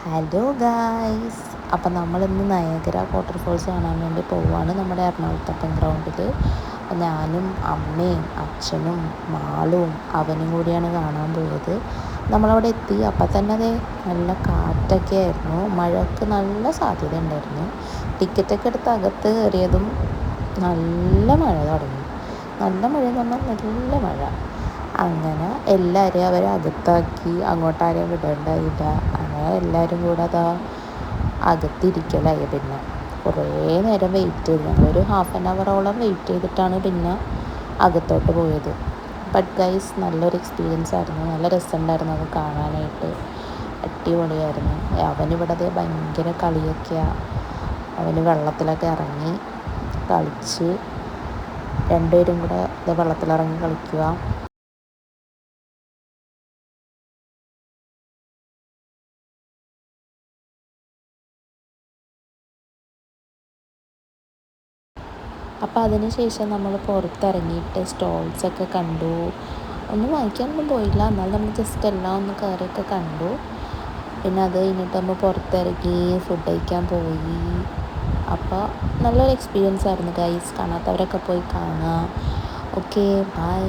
Hello guys, അപ്പം നമ്മളിന്ന് Niagara waterfalls കാണാൻ വേണ്ടി പോവുകയാണ് നമ്മുടെ എറണാകുളത്തപ്പൻ ഗ്രൗണ്ടിൽ. ഞാനും അമ്മയും അച്ഛനും മാളും അവനും കൂടിയാണ് കാണാൻ പോയത്. നമ്മളവിടെ എത്തി. അപ്പം തന്നെ അതേ നല്ല കാറ്റൊക്കെ ആയിരുന്നു, മഴയ്ക്ക് നല്ല സാധ്യത ഉണ്ടായിരുന്നു. ടിക്കറ്റൊക്കെ എടുത്ത് അകത്ത് കയറിയതും നല്ല മഴ തുടങ്ങി. നല്ല മഴ എന്ന് പറഞ്ഞാൽ നല്ല മഴ. അങ്ങനെ എല്ലാവരെയും അവർ അകത്താക്കി, അങ്ങോട്ടാരെയും വിടേണ്ടായില്ല. അങ്ങനെ എല്ലാവരും കൂടെ അതാ അകത്തിരിക്കലായി. പിന്നെ കുറേ നേരം വെയിറ്റ് ചെയ്തു. ഞങ്ങളൊരു ½ വെയിറ്റ് ചെയ്തിട്ടാണ് പിന്നെ അകത്തോട്ട് പോയത്. ബട്ട് ഗൈസ്, നല്ലൊരു എക്സ്പീരിയൻസ് ആയിരുന്നു. നല്ല രസമുണ്ടായിരുന്നു അത് കാണാനായിട്ട്. അടിപൊളിയായിരുന്നു. അവനിവിടെ ഭയങ്കര കളിയൊക്കെയാണ്. അവന് വെള്ളത്തിലൊക്കെ ഇറങ്ങി കളിച്ച്, രണ്ടുപേരും കൂടെ വെള്ളത്തിലിറങ്ങി കളിക്കുക. അപ്പോൾ അതിന് ശേഷം നമ്മൾ പുറത്തിറങ്ങിയിട്ട് സ്റ്റോൾസൊക്കെ കണ്ടു. ഒന്നും വാങ്ങിക്കാനൊന്നും പോയില്ല, എന്നാൽ നമ്മൾ ജസ്റ്റ് എല്ലാം ഒന്ന് കയറിയൊക്കെ കണ്ടു. പിന്നെ അത് കഴിഞ്ഞിട്ട് നമ്മൾ പുറത്തിറങ്ങി ഫുഡ് കഴിക്കാൻ പോയി. അപ്പോൾ നല്ലൊരു എക്സ്പീരിയൻസ് ആയിരുന്നു ഗൈസ്. കാണാത്തവരൊക്കെ പോയി കാണുക. Okay, by.